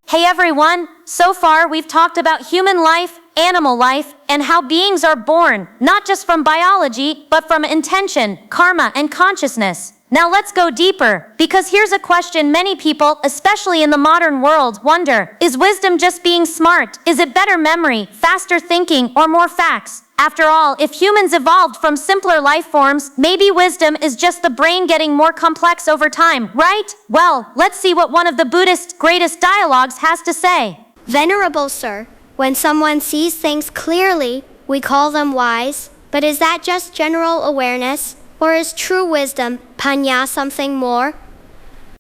Hey everyone, so far we've talked about human life, animal life, and how beings are born, not just from biology, but from intention, karma, and consciousness. Now let's go deeper, because here's a question many people, especially in the modern world, wonder. Is wisdom just being smart? Is it better memory, faster thinking, or more facts? After all, if humans evolved from simpler life forms, maybe wisdom is just the brain getting more complex over time, right? Well, let's see what one of the Buddhist greatest dialogues has to say. Venerable Sir, when someone sees things clearly, we call them wise, but is that just general awareness? Or is true wisdom, Paññā, something more?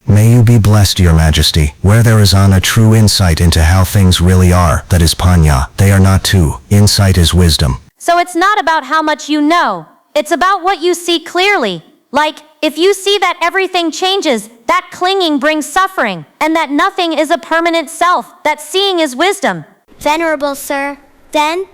May you be blessed, Your Majesty. Where there is a true insight into how things really are, that is Paññā. They are not two. Insight is wisdom. So it's not about how much you know. It's about what you see clearly. Like, if you see that everything changes, that clinging brings suffering, and that nothing is a permanent self, that seeing is wisdom. Venerable Sir, then,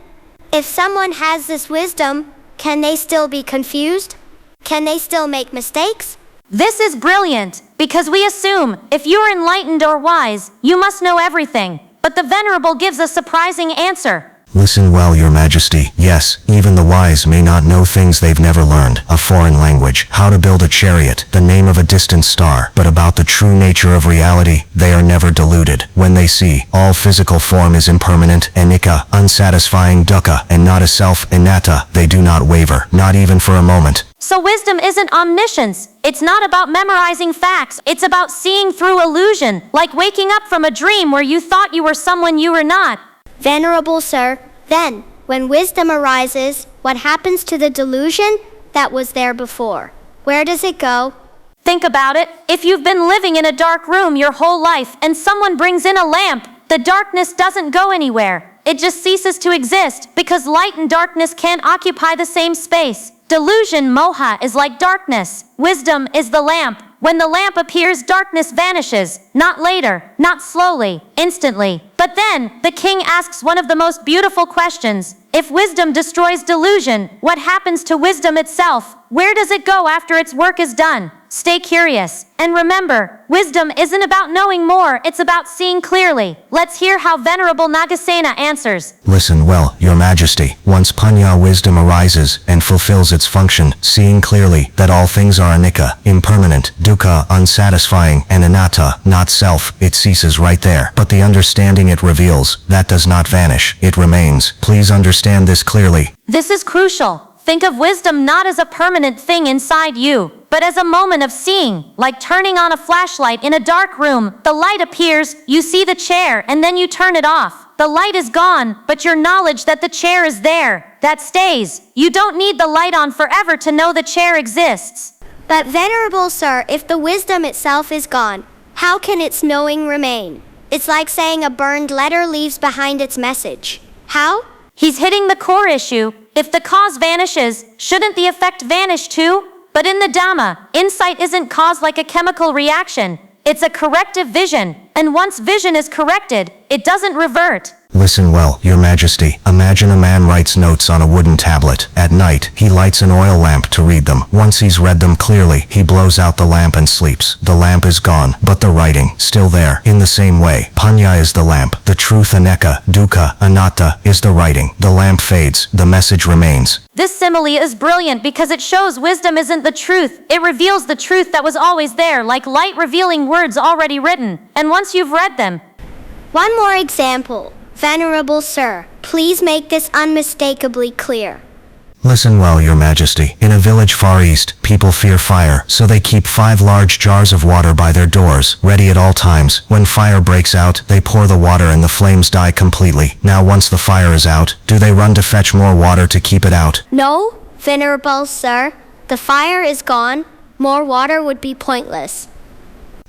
if someone has this wisdom, can they still be confused? Can they still make mistakes? This is brilliant, because we assume, if you're enlightened or wise, you must know everything. But the Venerable gives a surprising answer. Listen well, Your Majesty. Yes, even the wise may not know things they've never learned. A foreign language, how to build a chariot, the name of a distant star. But about the true nature of reality, they are never deluded. When they see, all physical form is impermanent, anicca, unsatisfying, dukkha, and not a self, anattā, they do not waver, not even for a moment. So wisdom isn't omniscience. It's not about memorizing facts. It's about seeing through illusion, like waking up from a dream where you thought you were someone you were not. Venerable Sir, then, when wisdom arises, what happens to the delusion that was there before? Where does it go? Think about it. If you've been living in a dark room your whole life and someone brings in a lamp, the darkness doesn't go anywhere. It just ceases to exist because light and darkness can't occupy the same space. Delusion, moha, is like darkness. Wisdom is the lamp. When the lamp appears, darkness vanishes. Not later, not slowly, instantly. But then, the king asks one of the most beautiful questions. If wisdom destroys delusion, what happens to wisdom itself? Where does it go after its work is done? Stay curious. And remember, wisdom isn't about knowing more, it's about seeing clearly. Let's hear how Venerable Nāgasena answers. Listen well, Your Majesty. Once Paññā wisdom arises and fulfills its function, seeing clearly that all things are anicca, impermanent, dukkha, unsatisfying, and anattā, not self, it ceases right there. But the understanding it reveals, that does not vanish, it remains. Please understand this clearly. This is crucial. Think of wisdom not as a permanent thing inside you, but as a moment of seeing, like turning on a flashlight in a dark room. The light appears, you see the chair, and then you turn it off. The light is gone, but your knowledge that the chair is there, that stays. You don't need the light on forever to know the chair exists. But Venerable Sir, if the wisdom itself is gone, how can its knowing remain? It's like saying a burned letter leaves behind its message. How? He's hitting the core issue. If the cause vanishes, shouldn't the effect vanish too? But in the Dhamma, insight isn't caused like a chemical reaction. It's a corrective vision, and once vision is corrected, it doesn't revert. Listen well, Your Majesty. Imagine a man writes notes on a wooden tablet. At night, he lights an oil lamp to read them. Once he's read them clearly, he blows out the lamp and sleeps. The lamp is gone, but the writing, still there. In the same way, Paññā is the lamp. The truth, anicca, dukkha, anattā, is the writing. The lamp fades, the message remains. This simile is brilliant because it shows wisdom isn't the truth. It reveals the truth that was always there, like light revealing words already written. And once you've read them. One more example. Venerable Sir, please make this unmistakably clear. Listen well, Your Majesty. In a village far east, people fear fire, so they keep 5 large jars of water by their doors, ready at all times. When fire breaks out, they pour the water and the flames die completely. Now once the fire is out, do they run to fetch more water to keep it out? No, Venerable Sir. The fire is gone. More water would be pointless.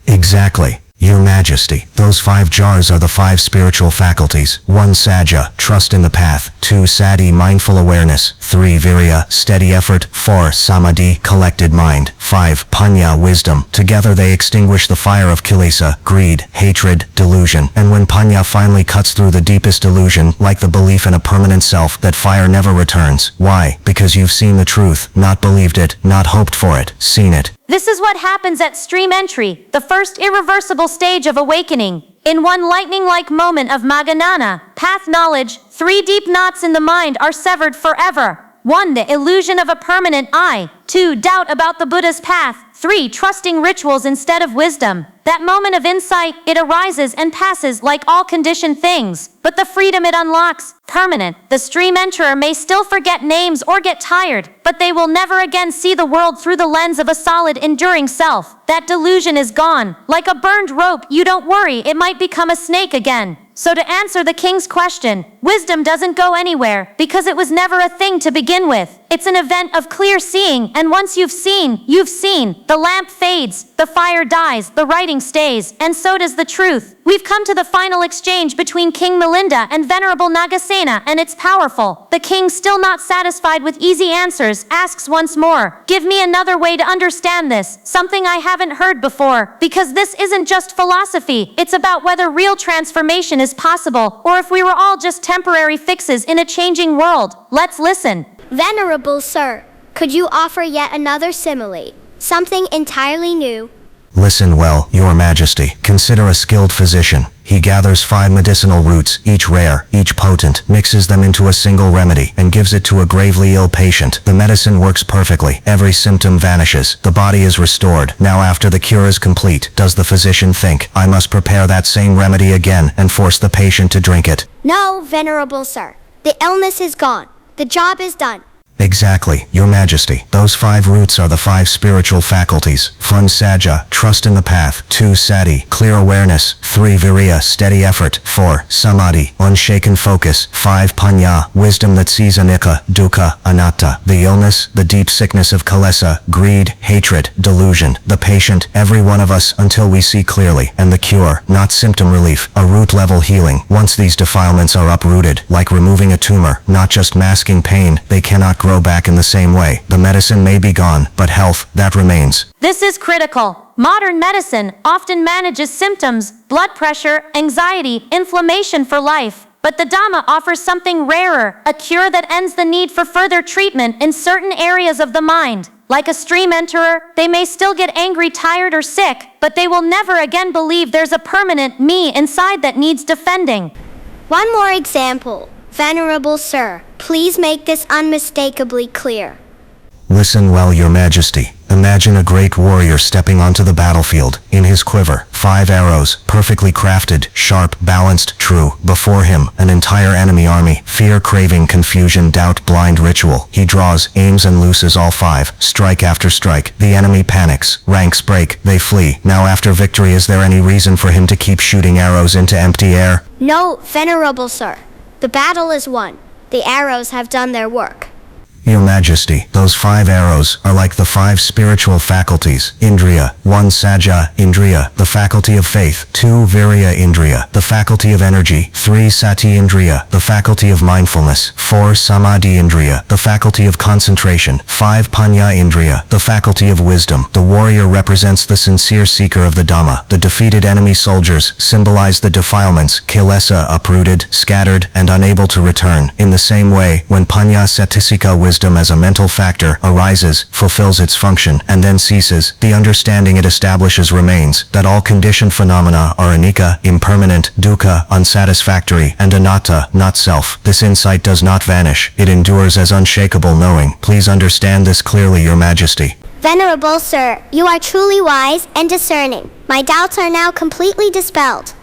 Exactly. Your Majesty, those 5 jars are the 5 spiritual faculties. 1 sajja, trust in the path. 2 sati, mindful awareness. 3 virya, steady effort. 4 samadhi, collected mind. 5 paññā, wisdom. Together they extinguish the fire of kilesa, greed, hatred, delusion. And when paññā finally cuts through the deepest illusion, like the belief in a permanent self, that fire never returns. Why? Because you've seen the truth, not believed it, not hoped for it, seen it. This is what happens at stream entry, the first irreversible stage of awakening. In one lightning-like moment of Magganana, path knowledge, 3 deep knots in the mind are severed forever. 1. The illusion of a permanent I. 2. Doubt about the Buddha's path. 3. Trusting rituals instead of wisdom. That moment of insight, it arises and passes like all conditioned things. But the freedom it unlocks, permanent. The stream enterer may still forget names or get tired, but they will never again see the world through the lens of a solid, enduring self. That delusion is gone. Like a burned rope, you don't worry, it might become a snake again. So to answer the king's question, wisdom doesn't go anywhere because it was never a thing to begin with. It's an event of clear seeing, and once you've seen, you've seen. The lamp fades, the fire dies, the writing stays, and so does the truth. We've come to the final exchange between King Milinda and Venerable Nāgasena, and it's powerful. The king, still not satisfied with easy answers, asks once more, "Give me another way to understand this, something I haven't heard before, because this isn't just philosophy, it's about whether real transformation is possible, or if we were all just temporary fixes in a changing world." Let's listen. Venerable Sir, could you offer yet another simile? Something entirely new. Listen well, Your Majesty. Consider a skilled physician. He gathers 5 medicinal roots, each rare, each potent, mixes them into a single remedy, and gives it to a gravely ill patient. The medicine works perfectly. Every symptom vanishes. The body is restored. Now after the cure is complete, does the physician think, "I must prepare that same remedy again and force the patient to drink it"? No, Venerable Sir. The illness is gone. The job is done. Exactly, Your Majesty. Those 5 roots are the 5 spiritual faculties. 1. Sajja, trust in the path. 2. Sati, clear awareness. 3. Viriya, steady effort. 4. Samadhi, unshaken focus. 5. Paññā, wisdom that sees anicca, dukkha, anattā. The illness, the deep sickness of kilesa, greed, hatred, delusion. The patient, every one of us, until we see clearly. And the cure, not symptom relief, a root-level healing. Once these defilements are uprooted, like removing a tumor, not just masking pain, they cannot grow back in the same way. The medicine may be gone, but health, that remains. This is critical. Modern medicine often manages symptoms, blood pressure, anxiety, inflammation for life. But the Dhamma offers something rarer, a cure that ends the need for further treatment in certain areas of the mind. Like a stream enterer, they may still get angry, tired, or sick, but they will never again believe there's a permanent me inside that needs defending. One more example. Venerable Sir, please make this unmistakably clear. Listen well, Your Majesty. Imagine a great warrior stepping onto the battlefield. In his quiver, 5 arrows, perfectly crafted, sharp, balanced, true. Before him, an entire enemy army. Fear, craving, confusion, doubt, blind ritual. He draws, aims, and looses all 5. Strike after strike. The enemy panics. Ranks break. They flee. Now after victory, is there any reason for him to keep shooting arrows into empty air? No, Venerable Sir. The battle is won. The arrows have done their work. Your Majesty, those 5 arrows are like the 5 spiritual faculties. Indriya. 1. Sajja, Indriya, the faculty of faith. 2. Viriya Indriya, the faculty of energy. 3. Sati Indriya, the faculty of mindfulness. 4. Samadhi Indriya, the faculty of concentration. 5. Paññā Indriya, the faculty of wisdom. The warrior represents the sincere seeker of the Dhamma. The defeated enemy soldiers symbolize the defilements, kilesa, uprooted, scattered, and unable to return. In the same way, when Paññā Satisika, wisdom as a mental factor, arises, fulfills its function, and then ceases, the understanding it establishes remains, that all conditioned phenomena are anicca, impermanent, dukkha, unsatisfactory, and anattā, not self. This insight does not vanish. It endures as unshakable knowing. Please understand this clearly, Your Majesty. Venerable Sir, you are truly wise and discerning. My doubts are now completely dispelled.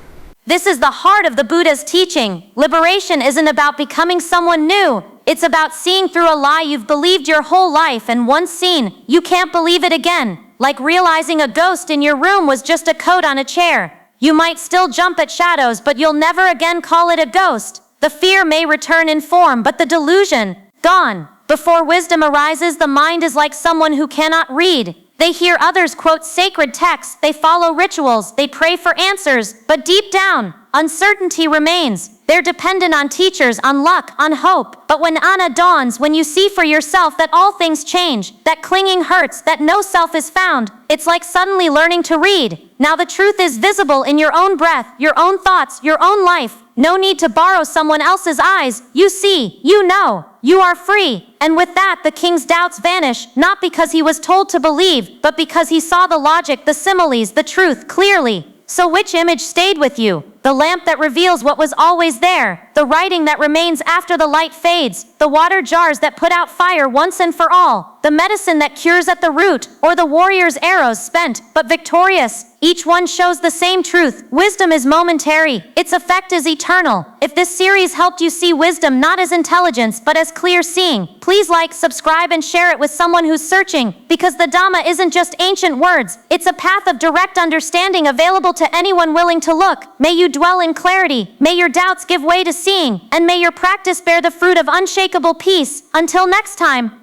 This is the heart of the Buddha's teaching. Liberation isn't about becoming someone new. It's about seeing through a lie you've believed your whole life, and once seen, you can't believe it again. Like realizing a ghost in your room was just a coat on a chair. You might still jump at shadows, but you'll never again call it a ghost. The fear may return in form, but the delusion, gone. Before wisdom arises, the mind is like someone who cannot read. They hear others quote sacred texts, they follow rituals, they pray for answers, but deep down, uncertainty remains. They're dependent on teachers, on luck, on hope. But when anattā dawns, when you see for yourself that all things change, that clinging hurts, that no self is found, it's like suddenly learning to read. Now the truth is visible in your own breath, your own thoughts, your own life. No need to borrow someone else's eyes. You see, you know, you are free. And with that, the king's doubts vanish, not because he was told to believe, but because he saw the logic, the similes, the truth clearly. So which image stayed with you? the lamp that reveals what was always there, the writing that remains after the light fades, the water jars that put out fire once and for all, the medicine that cures at the root, or the warrior's arrows spent, but victorious. Each one shows the same truth. Wisdom is momentary. Its effect is eternal. If this series helped you see wisdom not as intelligence but as clear seeing, please like, subscribe, and share it with someone who's searching, because the Dhamma isn't just ancient words. It's a path of direct understanding available to anyone willing to look. May you dwell in clarity. May your doubts give way to seeing. And may your practice bear the fruit of unshakable peace. Until next time.